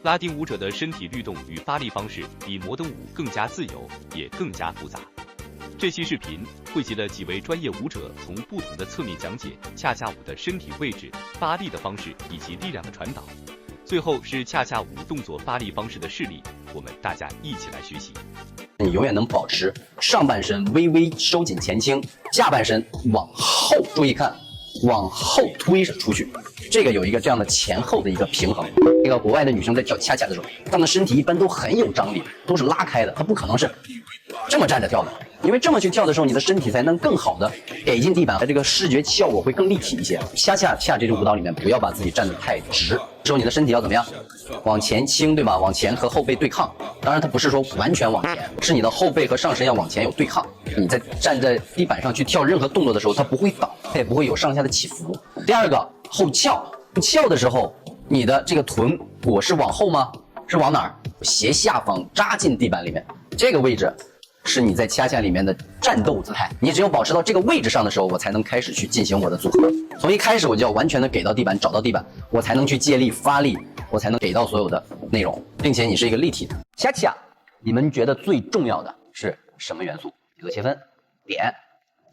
拉丁舞者的身体律动与发力方式比摩登舞更加自由，也更加复杂。这期视频汇集了几位专业舞者从不同的侧面讲解恰恰舞的身体位置、发力的方式以及力量的传导。最后是恰恰舞动作发力方式的示例，我们大家一起来学习。你永远能保持上半身微微收紧前倾，下半身往后，注意看，往后推出去。这个有一个这样的前后的一个平衡。那个国外的女生在跳恰恰的时候，她们的身体一般都很有张力，都是拉开的，她不可能是这么站着跳的。因为这么去跳的时候，你的身体才能更好的给进地板，这个视觉效果会更立体一些。恰恰这种舞蹈里面，不要把自己站得太直，之后你的身体要怎么样？往前倾，对吧？往前和后背对抗。当然，它不是说完全往前，是你的后背和上身要往前有对抗。你在站在地板上去跳任何动作的时候，它不会倒，它也不会有上下的起伏。第二个，后翘的时候，你的这个臀骨是往后吗？是往哪儿？斜下方扎进地板里面，这个位置是你在恰恰里面的战斗姿态。你只有保持到这个位置上的时候，我才能开始去进行我的组合。从一开始我就要完全的给到地板，找到地板，我才能去借力发力，我才能给到所有的内容，并且你是一个立体的。恰恰，你们觉得最重要的是什么元素？你做切分，点、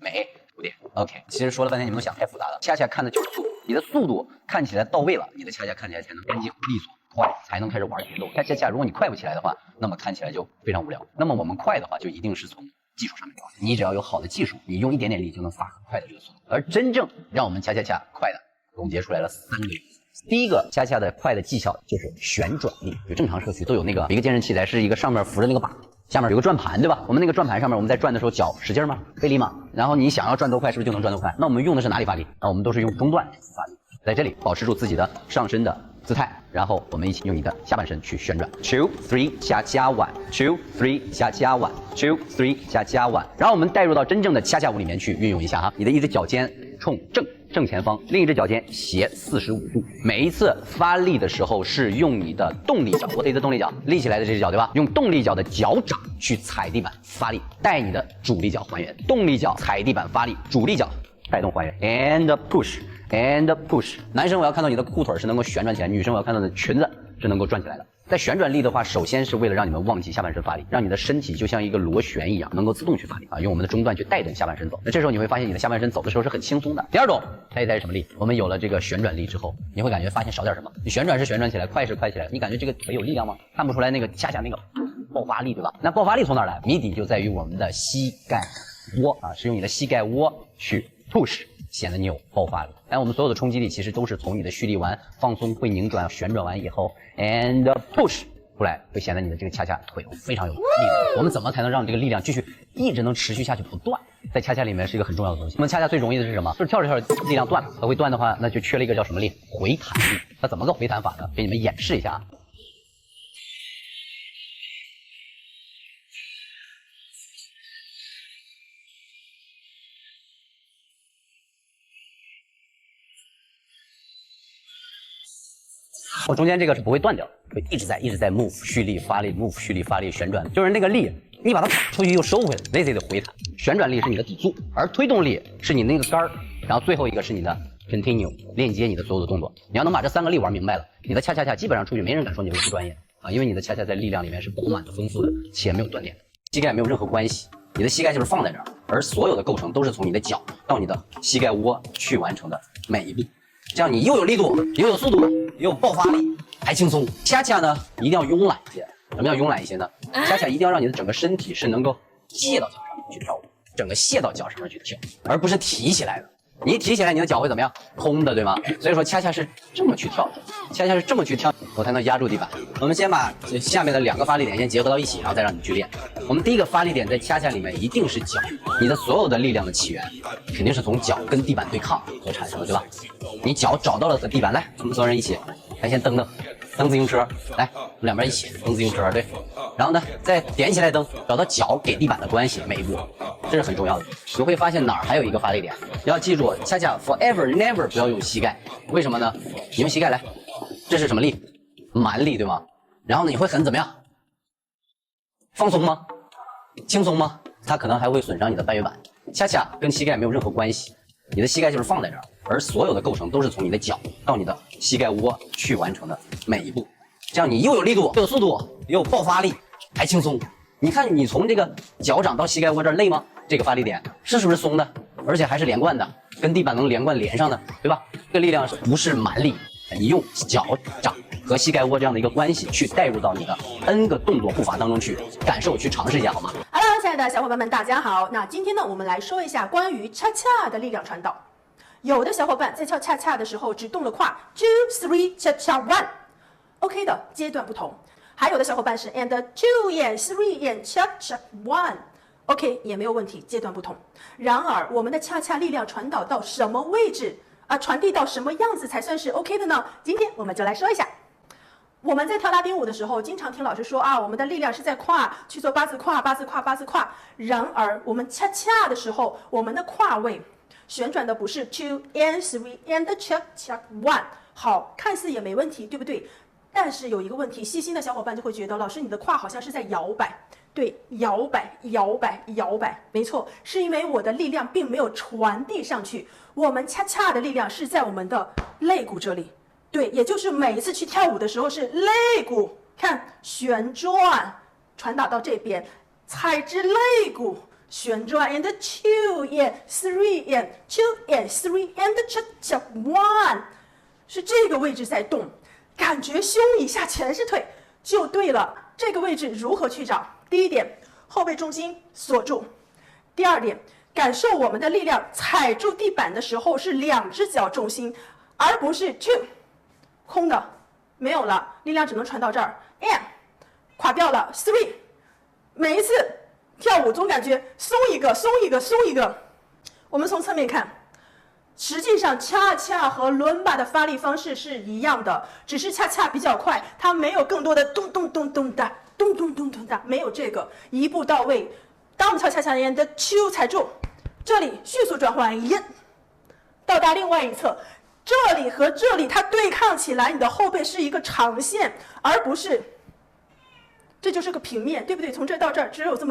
美、不点。OK， 其实说了半天你们都想太复杂了。恰恰看的就是速度，你的速度看起来到位了，你的恰恰看起来才能干净利索。快才能开始玩节奏，恰，如果你快不起来的话，那么看起来就非常无聊。那么我们快的话，就一定是从技术上面搞。你只要有好的技术，你用一点点力就能发很快的这个速度。而真正让我们恰快的总结出来了3个。第一个恰的快的技巧就是旋转力。就正常社区都有那个一个健身器材，是一个上面扶着那个把，下面有个转盘，对吧？我们那个转盘上面我们在转的时候脚使劲吗？费力吗？然后你想要转多快，是不是就能转多快？那我们用的是哪里发力？我们都是用中段发力，在这里保持住自己的上身的姿态，然后我们一起用你的下半身去旋转 ，2 3恰1 2 3恰1 2 3恰1，然后我们带入到真正的恰舞里面去运用一下哈。你的一只脚尖冲正前方，另一只脚尖斜45度。每一次发力的时候是用你的动力脚，我的一只动力脚立起来的这只脚，对吧？用动力脚的脚掌去踩地板发力，带你的主力脚还原，动力脚踩地板发力，主力脚带动还原 ，and push。and push， 男生我要看到你的裤腿是能够旋转起来，女生我要看到你的裙子是能够转起来的。在旋转力的话，首先是为了让你们忘记下半身发力，让你的身体就像一个螺旋一样，能够自动去发力啊，用我们的中段去带动下半身走。那这时候你会发现你的下半身走的时候是很轻松的。第二种，猜一猜是什么力？我们有了这个旋转力之后，你会感觉发现少点什么？你旋转是旋转起来，快是快起来，你感觉这个腿有力量吗？看不出来那个恰那个爆发力，对吧？那爆发力从哪儿来？谜底就在于我们的膝盖窝啊，是用你的膝盖窝去 push。显得你有爆发力，但我们所有的冲击力其实都是从你的蓄力完、放松、会拧转、旋转完以后 ，and push 出来，会显得你的这个恰腿非常有力量。我们怎么才能让这个力量继续一直能持续下去不断？在恰里面是一个很重要的东西。我们恰最容易的是什么？就是跳着跳着力量断了，它会断的话，那就缺了一个叫什么力？回弹力。它怎么个回弹法呢？给你们演示一下啊。我中间这个是不会断掉，会一直在 move 蓄力发力 move 蓄力发力旋转，就是那个力，你把它打出去又收回来，类似的回弹。旋转力是你的底柱，而推动力是你那个杆儿，然后最后一个是你的 continue 链接你的所有的动作。你要能把这3个力玩明白了，你的恰基本上出去没人敢说你是不专业啊，因为你的恰在力量里面是饱满的、丰富的，且没有断点的，膝盖没有任何关系，你的膝盖就是放在这儿，而所有的构成都是从你的脚到你的膝盖窝去完成的每一步。这样你又有力度，又有速度，又有爆发力，还轻松。恰呢，一定要慵懒一些。什么叫慵懒一些呢？恰一定要让你的整个身体是能够卸到脚上面去跳舞，整个卸到脚上面去跳，而不是提起来的。你一提起来，你的脚会怎么样？空的，对吗？所以说恰是这么去跳的，恰是这么去跳，我才能压住地板。我们先把下面的2个发力点先结合到一起，然后再让你去练。我们第一个发力点在恰里面一定是脚，你的所有的力量的起源肯定是从脚跟地板对抗所产生的，对吧？你脚找到了地板，来，我们所有人一起，来先蹬自行车，来，我们两边一起蹬自行车，对。然后呢，再点起来蹬，找到脚给地板的关系，每一步，这是很重要的。你会发现哪儿还有一个发力点，要记住，恰 forever never 不要用膝盖，为什么呢？你用膝盖来，这是什么力？蛮力，对吗？然后呢，你会很怎么样？放松吗？轻松吗？它可能还会损伤你的半月板。恰跟膝盖没有任何关系，你的膝盖就是放在这儿，而所有的构成都是从你的脚到你的膝盖窝去完成的每一步。这样你又有力度，又有速度，又有爆发力，还轻松。你看你从这个脚掌到膝盖窝这儿累吗？这个发力点是不是松的？而且还是连贯的，跟地板能连上的，对吧？这个力量不是蛮力，你用脚掌和膝盖窝这样的一个关系去带入到你的 N 个动作步伐当中去感受，去尝试一下好吗 ？Hello， 亲爱的小伙伴们，大家好。那今天呢，我们来说一下关于恰恰的力量传导。有的小伙伴在跳恰恰的时候只动了胯 ，2 3 cha cha 1，OK 的阶段不同。还有的小伙伴是 and 2 and 3 and cha cha 1，OK 也没有问题，阶段不同。然而，我们的恰恰力量传导到什么位置啊？传递到什么样子才算是 OK 的呢？今天我们就来说一下。我们在跳拉丁舞的时候，经常听老师说啊，我们的力量是在胯去做八字胯、八字胯、八字胯。然而，我们恰恰的时候，我们的胯位旋转的不是 2 and 3 and cha cha 1，好，看似也没问题，对不对？但是有一个问题，细心的小伙伴就会觉得，老师你的胯好像是在摇摆。对，摇摆，没错，是因为我的力量并没有传递上去。我们恰恰的力量是在我们的肋骨这里。对，也就是每一次去跳舞的时候是肋骨，看旋转，传导到这边，踩至肋骨旋转 and 2 and 3 and 2 and 3 and cha cha 1，是这个位置在动，感觉胸以下全是腿就对了。这个位置如何去找？第一点，后背重心锁住；第二点，感受我们的力量踩住地板的时候是两只脚重心，而不是 2。空的没有了，力量只能传到这儿 ，and 垮掉了 3。每一次跳舞总感觉松一个，松一个，松一个。我们从侧面看，实际上恰恰和伦巴的发力方式是一样的，只是恰恰比较快，它没有更多的咚咚咚咚的，咚咚咚咚的，没有这个一步到位。当我们跳恰恰一样的2踩住，这里迅速转换1，到达另外一侧。这里和这里它对抗起来，你的后背是一个长线，而不是，这就是个平面，对不对？从这到这儿只有这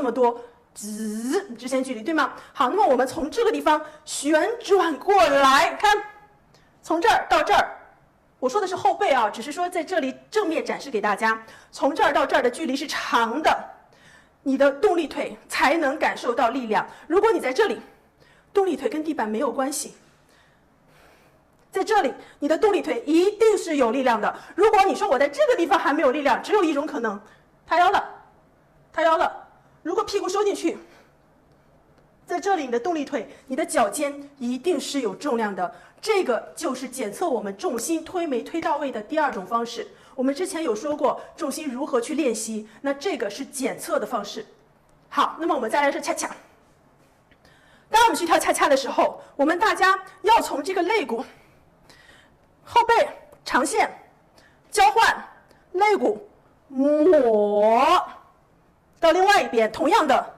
么多直线距离，对吗？好，那么我们从这个地方旋转过来，看，从这儿到这儿，我说的是后背啊，只是说在这里正面展示给大家，从这儿到这儿的距离是长的，你的动力腿才能感受到力量。如果你在这里，动力腿跟地板没有关系。在这里，你的动力腿一定是有力量的。如果你说我在这个地方还没有力量，只有一种可能，塌腰了。如果屁股收进去，在这里你的动力腿，你的脚尖一定是有重量的。这个就是检测我们重心推没推到位的第二种方式。我们之前有说过重心如何去练习，那这个是检测的方式。好，那么我们再来说恰恰。当我们去跳恰恰的时候，我们大家要从这个肋骨。后背长线交换，肋骨抹到另外一边，同样的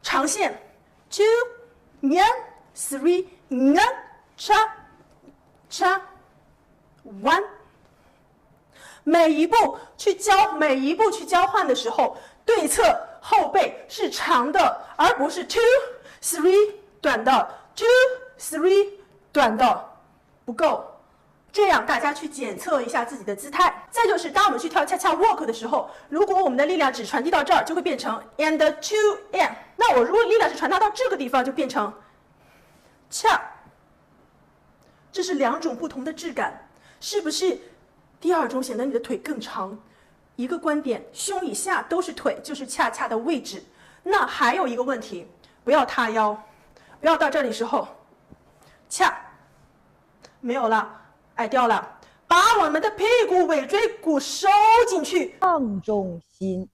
长线 2 and 3 and cha cha 1，每一步去交换的时候，对侧后背是长的，而不是 2 3 短的 2 3 短的不够。这样大家去检测一下自己的姿态。再就是当我们去跳恰恰 walk 的时候，如果我们的力量只传递到这儿，就会变成 and 2 and。那我如果力量是传达到这个地方，就变成恰。这是两种不同的质感，是不是？第二种显得你的腿更长。一个观点，胸以下都是腿，就是恰恰的位置。那还有一个问题，不要塌腰，不要到这里时候恰没有了。矮掉了，把我们的屁股尾椎骨收进去，放重心，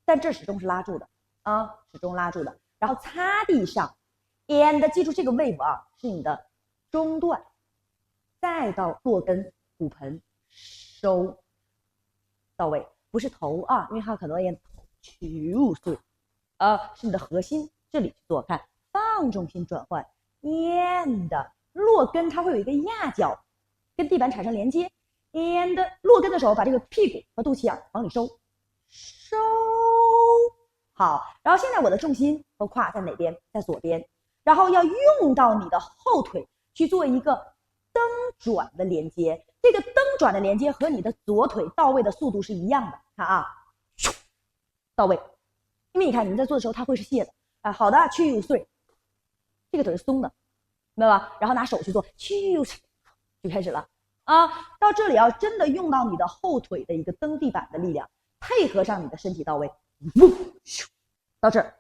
但这始终是拉住的啊，始终拉住的。然后擦地上 ，and 记住这个 wave 啊，是你的中段，再到落根骨盆收到位，不是头啊，因为它可能也取入碎，是你的核心这里去做，看放重心转换 ，and 落根它会有一个压脚。跟地板产生连接 ，and 落根的时候，把这个屁股和肚脐眼往里收，好。然后现在我的重心和胯在哪边？在左边。然后要用到你的后腿去做一个蹬转的连接。这个蹬转的连接和你的左腿到位的速度是一样的。看啊，到位。因为你看你们在做的时候，它会是卸的。啊，好的 ，2 3，这个腿是松的，明白吧？然后拿手去做，2就开始了。啊，到这里真的用到你的后腿的一个蹬地板的力量，配合上你的身体到位，到这儿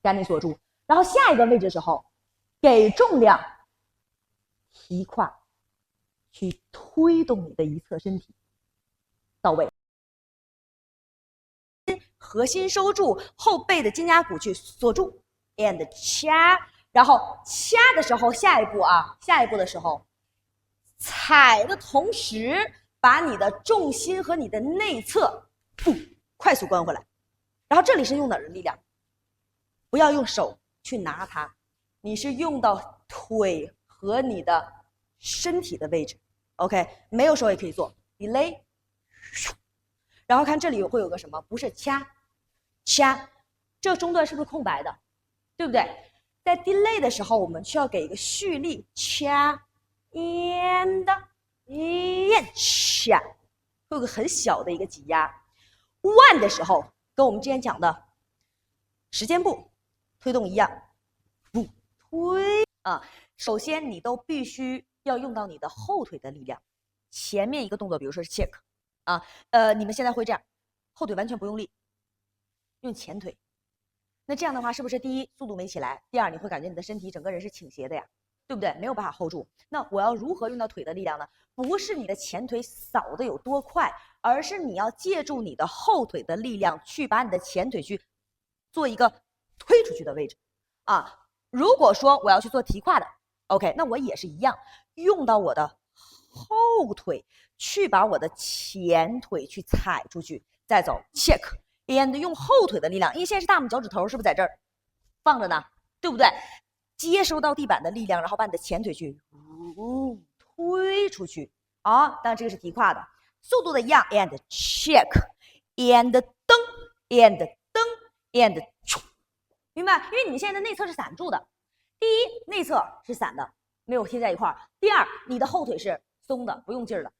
赶紧锁住。然后下一个位置的时候，给重量，提胯，去推动你的一侧身体，到位。核心收住，后背的肩胛骨去锁住 ，and 掐，然后掐的时候，下一步的时候。踩的同时，把你的重心和你的内侧，快速关回来。然后这里是用哪儿的力量？不要用手去拿它，你是用到腿和你的身体的位置。OK， 没有手也可以做 delay。然后看这里会有个什么？不是掐，这个中段是不是空白的？对不对？在 delay 的时候，我们需要给一个蓄力，掐。and 掐，会有个很小的一个挤压。one 的时候，跟我们之前讲的时间步推动一样，不推啊。首先你都必须要用到你的后腿的力量。前面一个动作，比如说是 check 啊，你们现在会这样，后腿完全不用力，用前腿。那这样的话，是不是第一速度没起来？第二，你会感觉你的身体整个人是倾斜的呀？对不对？没有办法 hold 住。那我要如何用到腿的力量呢？不是你的前腿扫的有多快，而是你要借助你的后腿的力量去把你的前腿去做一个推出去的位置啊。如果说我要去做提胯的 ，OK， 那我也是一样，用到我的后腿去把我的前腿去踩出去，再走 check and 用后腿的力量，因为现在是大拇脚趾头是不是在这儿放着呢？对不对？接收到地板的力量，然后把你的前腿去推出去啊！当然这个是提胯的，速度的一样 ，and check and 蹬 and 蹬 and 明白？因为你们现在的内侧是散住的，第一内侧是散的，没有贴在一块儿；第二你的后腿是松的，不用劲儿的，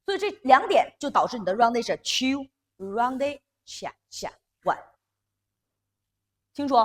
所以这2点就导致你的 rounded 是 2 rounded 下 one， 清楚？